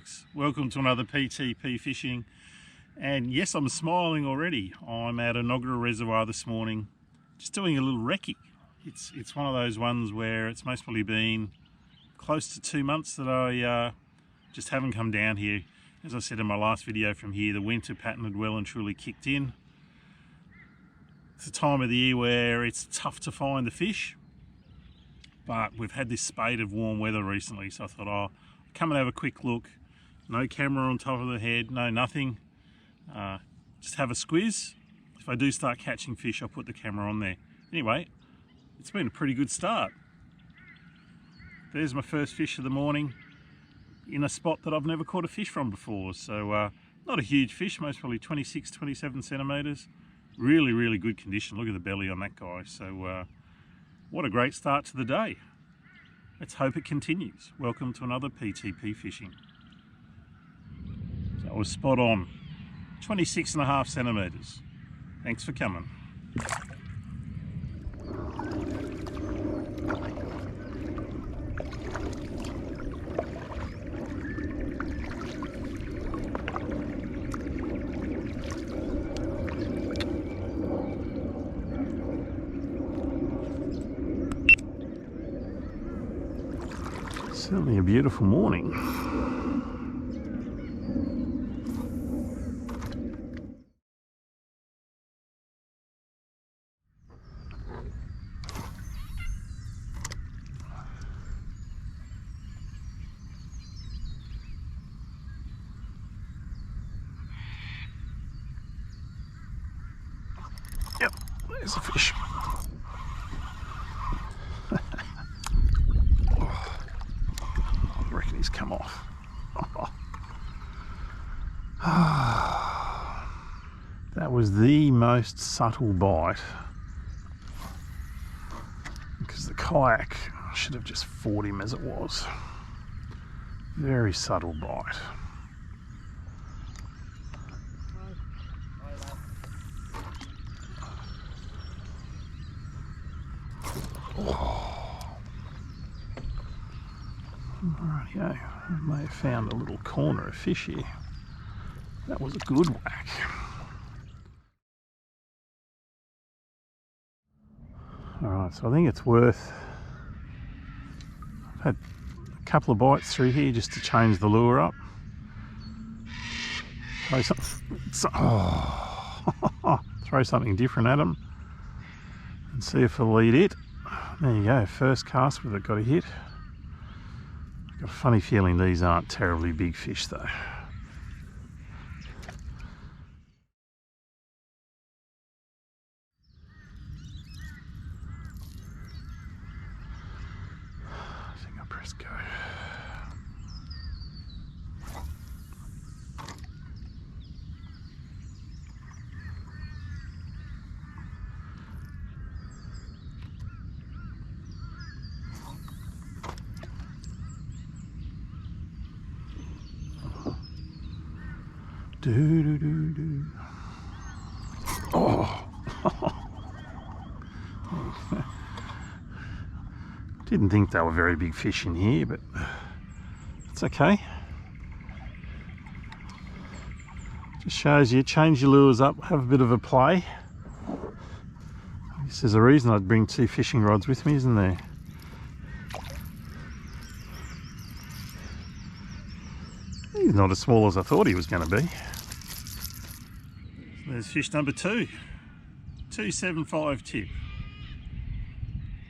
folks, welcome to another PTP Fishing. And yes, I'm smiling already. I'm at Enoggera Reservoir this morning, just doing a little recce. It's one of those ones where it's most probably been close to 2 months that I just haven't come down here. As I said in my last video from here, the winter pattern had well and truly kicked in. It's a time of the year where it's tough to find the fish, but we've had this spate of warm weather recently, so I thought, oh, come and have a quick look. No camera on top of the head, no nothing. Just have a squiz. If I do start catching fish, I'll put the camera on there. Anyway, it's been a pretty good start. There's my first fish of the morning in a spot that I've never caught a fish from before. So not a huge fish, most probably 26, 27 centimetres. Really good condition. Look at the belly on that guy. So what a great start to the day. Let's hope it continues. Welcome to another PTP Fishing. So I was spot on. 26.5 centimetres. Thanks for coming. Certainly a beautiful morning. Yep, there's a fish. He's come off. That was the most subtle bite, because the kayak should have just fought him as it was. Very subtle bite. Rightio, I may have found a little corner of fish here. That was a good whack. Alright, so I think it's worth... I've had a couple of bites through here just to change the lure up. Throw something different at them and see if it'll eat it. There you go, first cast with it, got a hit. Got a funny feeling these aren't terribly big fish though. I think I'll press go. Do. Oh. Didn't think they were very big fish in here, but it's okay. Just shows you, change your lures up, have a bit of a play. This is a reason I'd bring 2 fishing rods with me, isn't there? He's not as small as I thought he was going to be. There's fish number 2. 275 tip.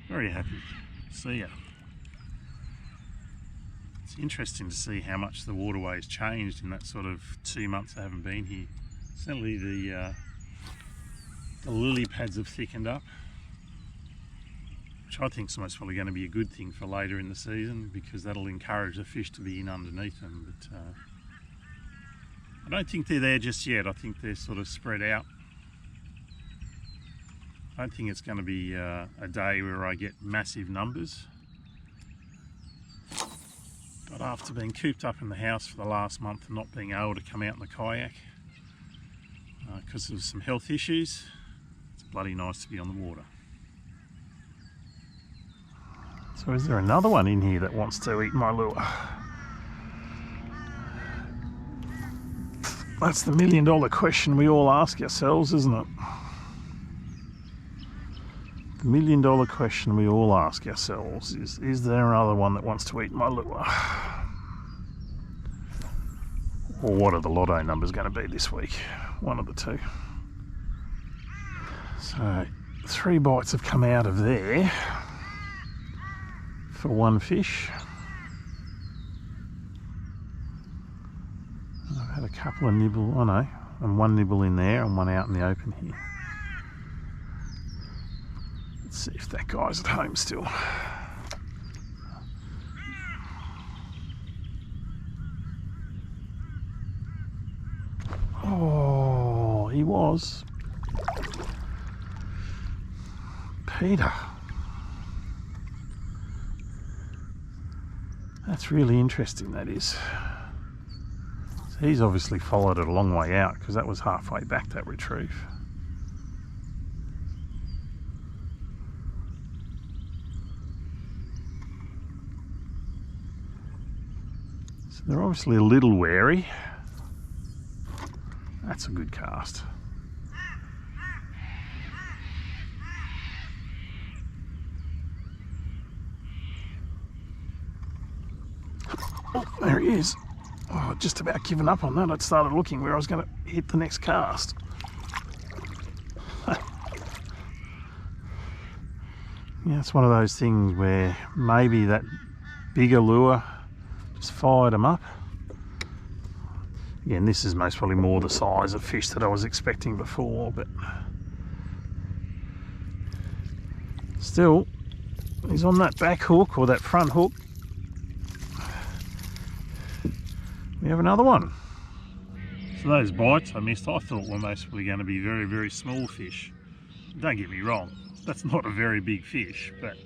Very happy. See ya. It's interesting to see how much the waterway's changed in that sort of 2 months I haven't been here. Certainly the lily pads have thickened up, which I think is most probably going to be a good thing for later in the season, because that'll encourage the fish to be in underneath them. But I don't think they're there just yet. I think they're sort of spread out. I don't think it's going to be a day where I get massive numbers. But after being cooped up in the house for the last month and not being able to come out in the kayak because of some health issues, it's bloody nice to be on the water. So is there another one in here that wants to eat my lure? That's the million-dollar question we all ask ourselves, isn't it? The million-dollar question we all ask ourselves is there another one that wants to eat my lure? Or what are the lotto numbers going to be this week? One of the two. So 3 bites have come out of there for 1 fish. I've had a couple of nibble, oh no, and 1 nibble in there and 1 out in the open here. Let's see if that guy's at home still. Oh, he was. Peter. That's really interesting, that is. So he's obviously followed it a long way out because that was halfway back, that retrieve. So they're obviously a little wary. That's a good cast. Oh, there he is. Oh, just about given up on that. I'd started looking where I was going to hit the next cast. Yeah, it's one of those things where maybe that bigger lure just fired him up. Again, this is most probably more the size of fish that I was expecting before, but still, he's on that back hook or that front hook. We have another one. So those bites I missed, I thought were most probably going to be very, very small fish. Don't get me wrong, that's not a very big fish, but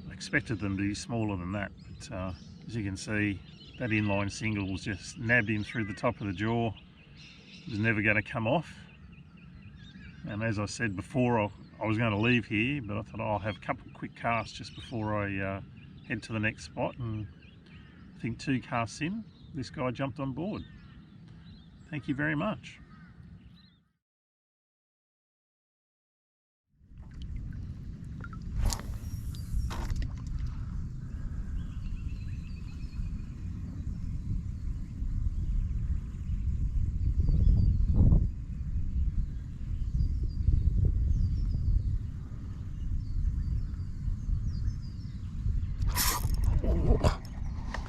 I expected them to be smaller than that. But as you can see, that inline single was just nabbed him through the top of the jaw. It was never going to come off. And as I said before, I was going to leave here, but I thought I'll have a couple of quick casts just before I head to the next spot. And I think 2 casts in, this guy jumped on board. Thank you very much.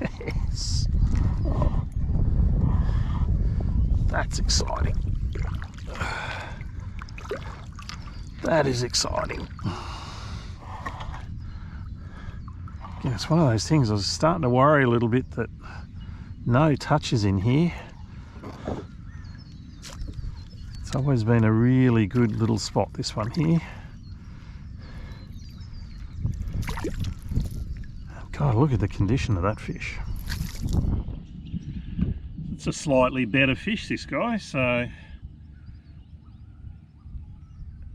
Yes. Oh. That's exciting. That is exciting. Yeah, it's one of those things, I was starting to worry a little bit that no touches in here. It's always been a really good little spot, this one here. God, look at the condition of that fish. It's a slightly better fish, this guy, so a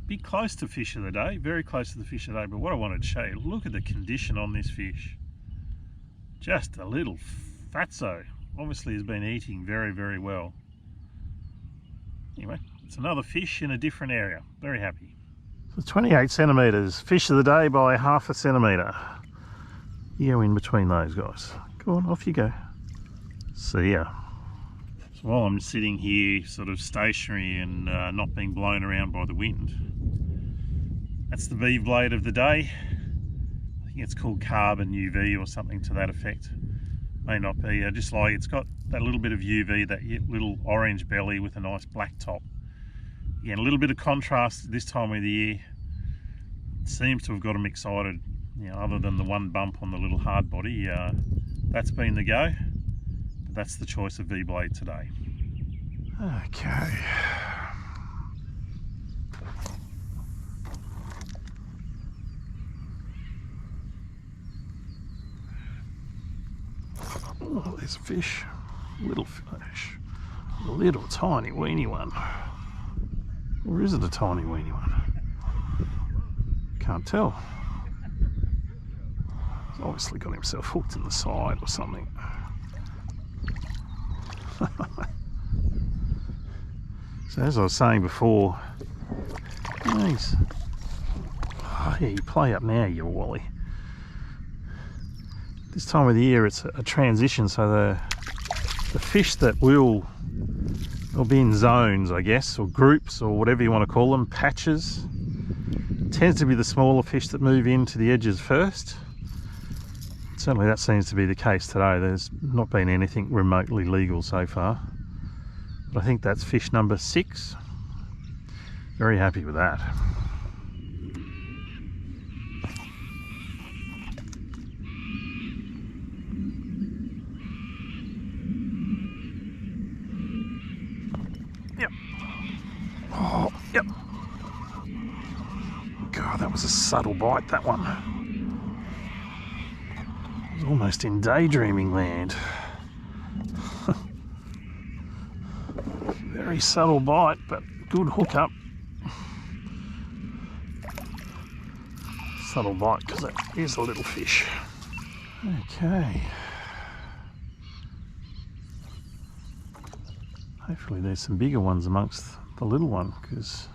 bit close to fish of the day, very close to the fish of the day. But what I wanted to show you, look at the condition on this fish. Just a little fatso. Obviously has been eating very, very well. Anyway, it's another fish in a different area. Very happy. So 28 centimetres, fish of the day by 1/2 centimetre. You go in between those guys. Go on, off you go. See ya. So while I'm sitting here sort of stationary and not being blown around by the wind, that's the V blade of the day. I think it's called carbon UV or something to that effect. May not be, just like it's got that little bit of UV, that little orange belly with a nice black top. Again, a little bit of contrast this time of the year. It seems to have got them excited. You know, other than the one bump on the little hard body, that's been the go. But that's the choice of V-blade today. Okay. Oh, there's a fish. Little fish. A little tiny weeny one. Or is it a tiny weeny one? Can't tell. Obviously got himself hooked in the side or something. So as I was saying before, nice. Oh yeah, you play up now, you wally. This time of the year it's a transition, so the fish that will be in zones, I guess, or groups, or whatever you want to call them, patches. It tends to be the smaller fish that move into the edges first. Certainly that seems to be the case today. There's not been anything remotely legal so far. But I think that's fish number 6. Very happy with that. Yep. Oh, yep. God, that was a subtle bite, that one. I was almost in daydreaming land. Very subtle bite, but good hook up. Subtle bite because it is a little fish. Okay. Hopefully there's some bigger ones amongst the little one, because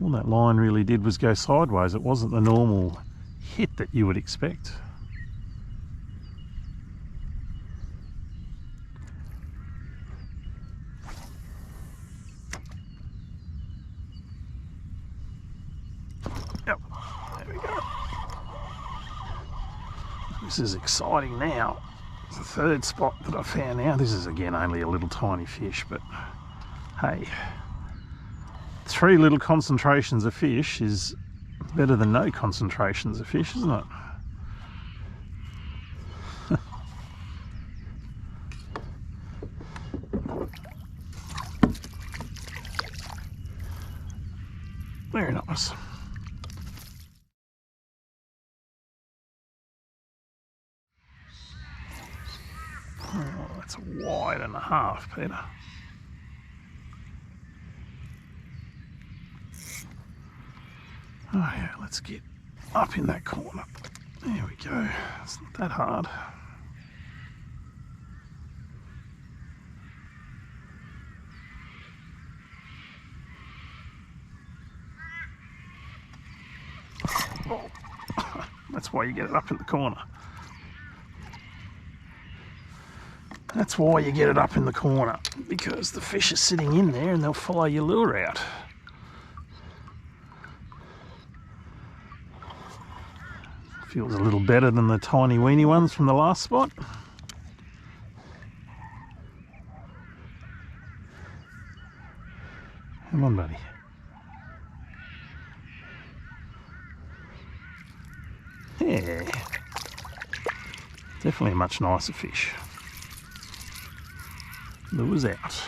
all that line really did was go sideways. It wasn't the normal hit that you would expect. Yep, there we go. This is exciting now. It's the third spot that I found now. This is again only a little tiny fish, but hey, 3 little concentrations of fish is better than no concentrations of fish, isn't it? Very nice. Oh, that's a wide and a half, Peter. Oh yeah, let's get up in that corner. There we go. It's not that hard. Oh, that's why you get it up in the corner. That's why you get it up in the corner, because the fish are sitting in there and they'll follow your lure out. Feels a little better than the tiny weeny ones from the last spot. Come on, buddy. Yeah, definitely a much nicer fish. Lure's out.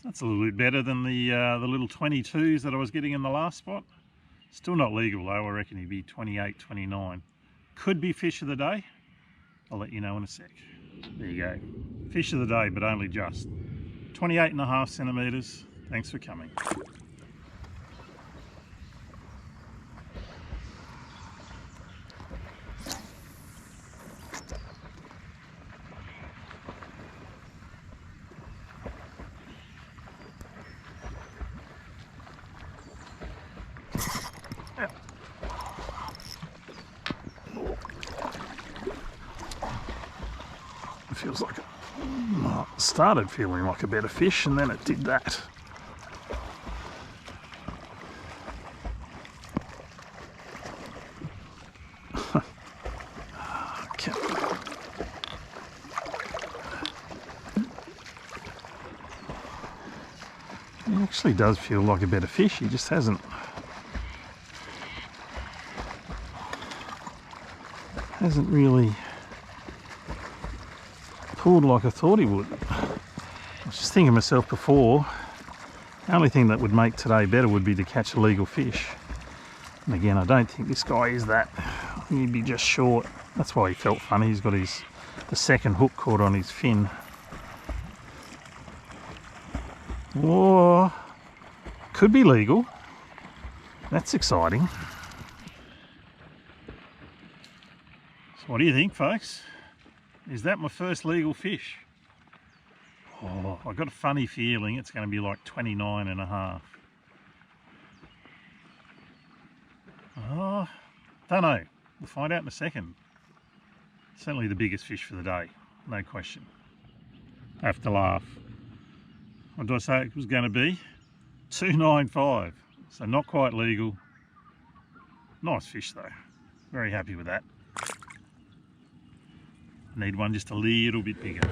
That's a little bit better than the little 22s that I was getting in the last spot. Still not legal though. I reckon he'd be 28, 29. Could be fish of the day. I'll let you know in a sec. There you go. Fish of the day, but only just. 28.5 centimetres. Thanks for coming. Feels like it started feeling like a better fish and then it did that. Okay. It actually does feel like a better fish, he just hasn't really pulled like I thought he would. I was just thinking to myself before, the only thing that would make today better would be to catch a legal fish. And again, I don't think this guy is that. I think he'd be just short. That's why he felt funny. He's got the second hook caught on his fin. Whoa, could be legal. That's exciting. So what do you think, folks? Is that my first legal fish? Oh, I've got a funny feeling it's going to be like 29.5. Oh, don't know. We'll find out in a second. Certainly the biggest fish for the day, no question. I have to laugh. What did I say it was going to be? 295. So not quite legal. Nice fish though. Very happy with that. Need one just a little bit bigger.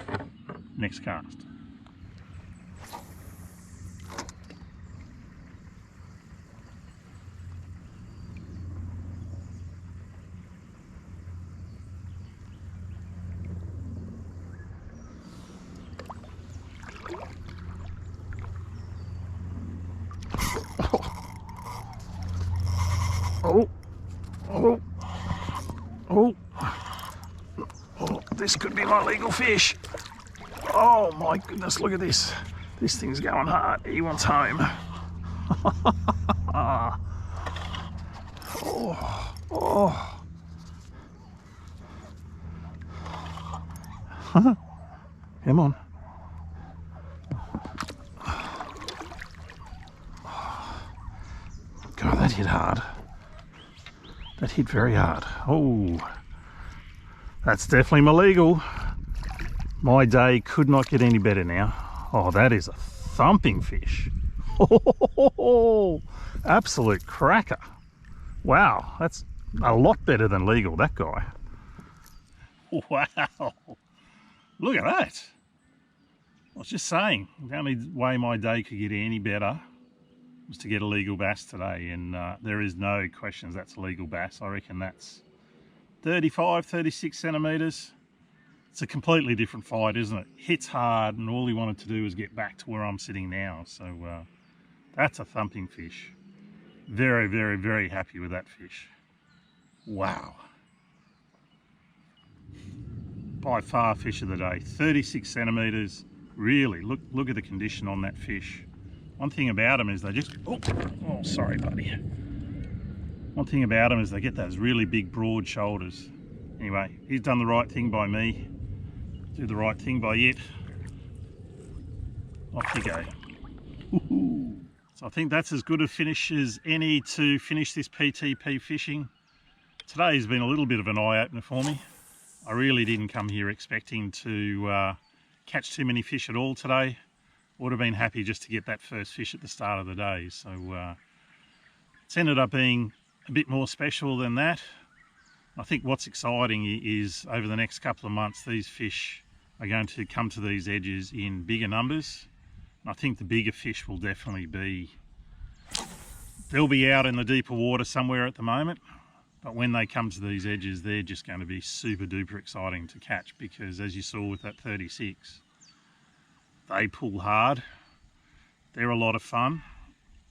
Next cast. Oh, oh, oh, oh, this could be my legal fish. Oh my goodness, look at this. This thing's going hard. He wants home. Oh, oh. Come on. God, that hit hard. That hit very hard. Oh, that's definitely my legal. My day could not get any better now. Oh, that is a thumping fish. Oh, absolute cracker. Wow, that's a lot better than legal, that guy. Wow, look at that. I was just saying, the only way my day could get any better was to get a legal bass today, and there is no questions that's a legal bass. I reckon that's 35, 36 centimetres. It's a completely different fight, isn't it? Hits hard, and all he wanted to do was get back to where I'm sitting now. So that's a thumping fish. Very, very, very happy with that fish. Wow. By far fish of the day. 36 centimetres. Really, look at the condition on that fish. One thing about them is they just, oh, sorry buddy. One thing about them is they get those really big broad shoulders. Anyway, he's done the right thing by me. Do the right thing by it. Off you go. So I think that's as good a finish as any to finish this PTP fishing. Today's been a little bit of an eye-opener for me. I really didn't come here expecting to catch too many fish at all today. Would have been happy just to get that first fish at the start of the day. So it's ended up being a bit more special than that. I think what's exciting is over the next couple of months, these fish are going to come to these edges in bigger numbers. And I think the bigger fish will definitely be, they'll be out in the deeper water somewhere at the moment. But when they come to these edges, they're just going to be super duper exciting to catch, because as you saw with that 36, they pull hard. They're a lot of fun,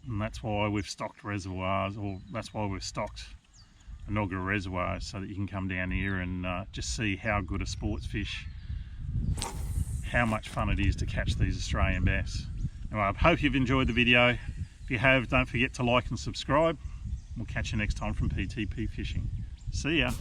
and that's why we've stocked reservoirs, or that's why we've stocked Enoggera Reservoir, so that you can come down here and just see how good a sports fish, how much fun it is to catch these Australian bass. Anyway, I hope you've enjoyed the video. If you have, don't forget to like and subscribe. We'll catch you next time from PTP Fishing. See ya.